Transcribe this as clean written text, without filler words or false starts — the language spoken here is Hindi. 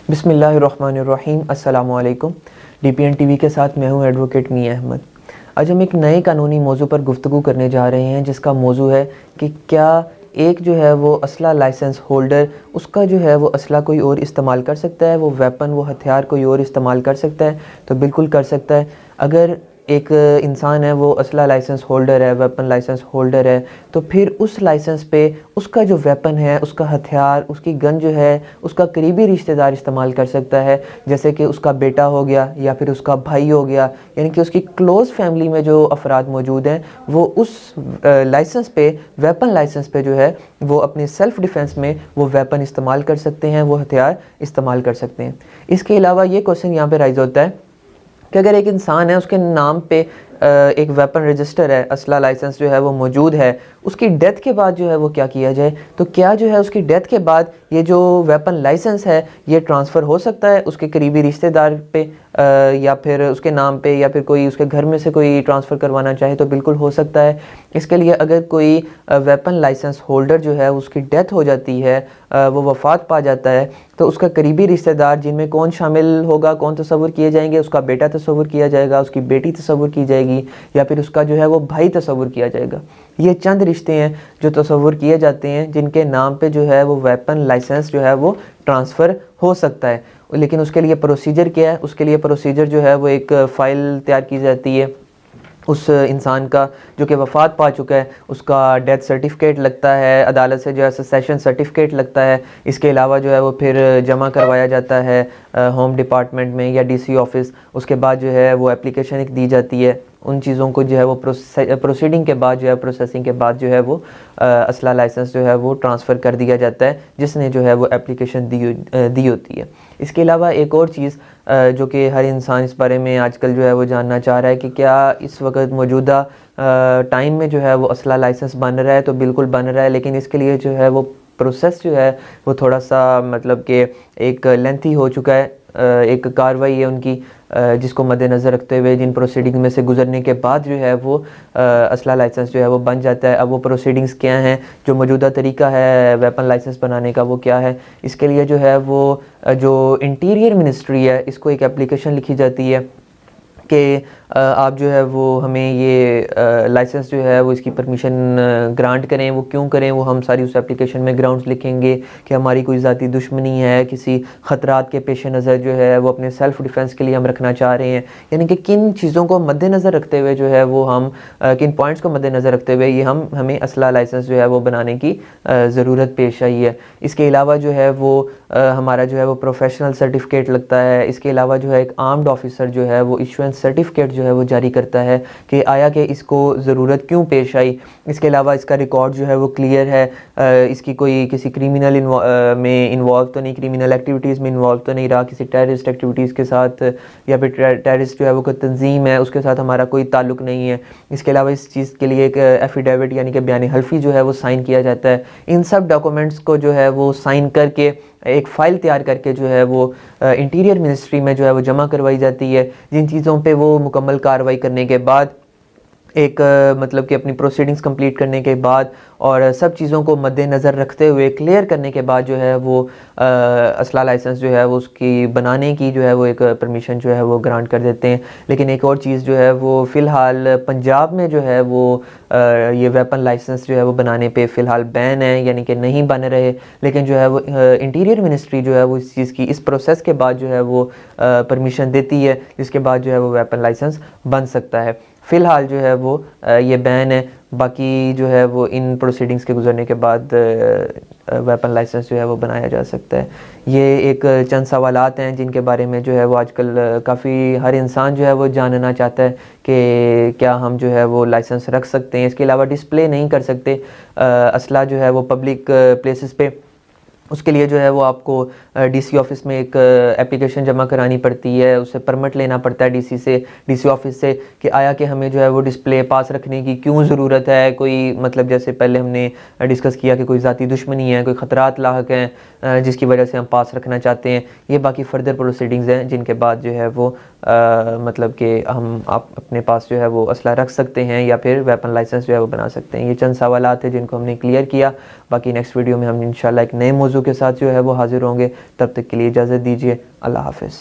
बिस्मिल्लाहिर्रहमानिर्रहीम। अस्सलामुअलैकुम। DPN TV के साथ मैं हूं एडवोकेट मियां अहमद। आज हम एक नए कानूनी मौजू पर गुफ्तगू करने जा रहे हैं, जिसका मौजू है कि क्या एक जो है वो असला लाइसेंस होल्डर, उसका जो है वो असला कोई और इस्तेमाल कर सकता है, वो वेपन, वो हथियार कोई और इस्तेमाल कर सकता है? तो बिल्कुल कर सकता है। अगर एक इंसान है वो असला लाइसेंस होल्डर है, वेपन लाइसेंस होल्डर है, तो फिर उस लाइसेंस पे उसका जो वेपन है, उसका हथियार, उसकी गन जो है, उसका करीबी रिश्तेदार इस्तेमाल कर सकता है। जैसे कि उसका बेटा हो गया या फिर उसका भाई हो गया, यानी कि उसकी क्लोज़ फैमिली में जो अफराद मौजूद हैं, वो उस लाइसेंस पे, वेपन लाइसेंस पे जो है वो अपने सेल्फ़ डिफेंस में वो वेपन इस्तेमाल कर सकते हैं, वो हथियार इस्तेमाल कर सकते हैं। इसके अलावा ये क्वेश्चन यहाँ पे राइज़ होता है कि अगर एक इंसान है, उसके नाम पे एक वेपन रजिस्टर है, असला लाइसेंस जो है वो मौजूद है, उसकी डेथ के बाद जो है वो क्या किया जाए? तो क्या जो है उसकी डेथ के बाद ये जो वेपन लाइसेंस है ये ट्रांसफ़र हो सकता है उसके करीबी रिश्तेदार पे, या फिर उसके नाम पे, या फिर कोई उसके घर में से कोई ट्रांसफ़र करवाना चाहे तो बिल्कुल हो सकता है। इसके लिए अगर कोई वेपन लाइसेंस होल्डर जो है उसकी डेथ हो जाती है, वो वफ़ात पा जाता है, तो उसका करीबी रिश्तेदार जिनमें कौन शामिल होगा, कौन तस्वुर किए जाएंगे? उसका बेटा तस्वुर किया जाएगा, उसकी बेटी तस्वुर की जाएगी, या फिर उसका जो है वो भाई तस्वुर किया जाएगा। ये चंद रिश्ते हैं जो तस्वुर किए जाते हैं, जिनके नाम पे जो है वो वेपन लाइसेंस जो है वो ट्रांसफ़र हो सकता है। लेकिन उसके लिए प्रोसीजर क्या है? उसके लिए प्रोसीजर जो है वो एक फ़ाइल तैयार की जाती है उस इंसान का जो कि वफ़ात पा चुका है, उसका डेथ सर्टिफिकेट लगता है, अदालत से जो है सेशन सर्टिफिकेट लगता है। इसके अलावा जो है वो फिर जमा करवाया जाता है होम डिपार्टमेंट में या DC ऑफिस। उसके बाद जो है वो एप्लीकेशन एक दी जाती है। उन चीज़ों को जो है वो प्रोसीडिंग के बाद जो है, प्रोसेसिंग के बाद जो है वो असला लाइसेंस जो है वो ट्रांसफ़र कर दिया जाता है, जिसने जो है वो एप्लीकेशन दी होती है। इसके अलावा एक और चीज़ जो कि हर इंसान इस बारे में आजकल जो है वो जानना चाह रहा है कि क्या इस वक्त मौजूदा टाइम में जो है वो असला लाइसेंस बन रहा है? तो बिल्कुल बन रहा है, लेकिन इसके लिए जो है वो प्रोसेस जो है वो थोड़ा सा मतलब कि एक लेंथी हो चुका है। एक कार्रवाई है उनकी, जिसको मद्देनज़र रखते हुए, जिन प्रोसीडिंग में से गुजरने के बाद जो है वो असला लाइसेंस जो है वो बन जाता है। अब वो प्रोसीडिंग्स क्या हैं, जो मौजूदा तरीका है वेपन लाइसेंस बनाने का वो क्या है? इसके लिए जो है वो जो इंटीरियर मिनिस्ट्री है, इसको एक एप्लीकेशन लिखी जाती है कि आप जो है वो हमें ये लाइसेंस जो है वो इसकी परमिशन ग्रांट करें। वो क्यों करें, वो हम सारी उस एप्लीकेशन में ग्राउंड्स लिखेंगे कि हमारी कोई ज़ाती दुश्मनी है, किसी ख़तरात के पेश नज़र जो है वो अपने सेल्फ़ डिफेंस के लिए हम रखना चाह रहे हैं। यानी कि किन चीज़ों को मद्देनज़र रखते हुए जो है वो हम किन पॉइंट्स को मद्देनज़र रखते हुए ये हमें असला लाइसेंस जो है वो बनाने की ज़रूरत पेश आई है। इसके अलावा जो है वो हमारा जो है वो प्रोफेशनल सर्टिफिकेट लगता है। इसके अलावा जो है एक आर्म्ड ऑफिसर जो है वो इशुएंस सर्टिफिकेट जो है वो जारी करता है कि आया कि इसको ज़रूरत क्यों पेश आई। इसके अलावा इसका रिकॉर्ड जो है वो क्लियर है, इसकी कोई किसी क्रिमिनल में इन्वॉल्व तो नहीं, क्रिमिनल एक्टिविटीज़ में इन्वॉल्व तो नहीं रहा, किसी टेररिस्ट एक्टिविटीज़ के साथ, या फिर टेररिस्ट जो है वो कोई तंजीम है उसके साथ हमारा कोई ताल्लुक़ नहीं है। इसके अलावा इस चीज़ के लिए एक एफिडेविट यानी कि बयान हल्फी जो है वो साइन किया जाता है। इन सब डॉक्यूमेंट्स को जो है वो साइन करके एक फ़ाइल तैयार करके जो है वो इंटीरियर मिनिस्ट्री में जो है वो जमा करवाई जाती है। जिन चीज़ों पे वो मुकम्मल कार्रवाई करने के बाद, एक मतलब कि अपनी प्रोसीडिंग्स कंप्लीट करने के बाद और सब चीज़ों को मद्देनज़र रखते हुए क्लियर करने के बाद जो है वो असला लाइसेंस जो है वो उसकी बनाने की जो है वो एक परमिशन जो है वो ग्रांट कर देते हैं। लेकिन एक और चीज़ जो है वो फ़िलहाल पंजाब में जो है वो ये वेपन लाइसेंस जो है वो बनाने पे फ़िलहाल बैन है, यानी कि नहीं बन रहे। लेकिन जो है वो इंटीरियर मिनिस्ट्री जो है वो इस चीज़ की, इस प्रोसेस के बाद जो है वो परमिशन देती है, जिसके बाद जो है वो वेपन लाइसेंस बन सकता है। फ़िलहाल जो है वो ये बैन है। बाकी जो है वो इन प्रोसीडिंग्स के गुजरने के बाद वेपन लाइसेंस जो है वो बनाया जा सकता है। ये एक चंद सवालात हैं जिनके बारे में जो है वो आजकल काफ़ी हर इंसान जो है वो जानना चाहता है कि क्या हम जो है वो लाइसेंस रख सकते हैं। इसके अलावा डिस्प्ले नहीं कर सकते असला जो है वो पब्लिक प्लेसेस पे। उसके लिए जो है वो आपको DC ऑफिस में एक एप्लीकेशन जमा करानी पड़ती है, उससे परमिट लेना पड़ता है DC ऑफिस से कि आया कि हमें जो है वो डिस्प्ले पास रखने की क्यों ज़रूरत है। कोई मतलब जैसे पहले हमने डिस्कस किया कि कोई ज़ाती दुश्मनी है, कोई ख़तरात लाहक हैं जिसकी वजह से हम पास रखना चाहते हैं। ये बाकी फ़र्दर प्रोसीडिंग्स हैं जिनके बाद जो है वो मतलब कि आप अपने पास जो है वो असला रख सकते हैं या फिर वेपन लाइसेंस जो है वो बना सकते हैं। ये चंद सवालात हैं जिनको हमने क्लियर किया। बाकी नेक्स्ट वीडियो में हम इंशाल्लाह एक नए मौजू मौजू के साथ जो है वो हाजिर होंगे। तब तक के लिए इजाज़त दीजिए। अल्लाह हाफ़िज़।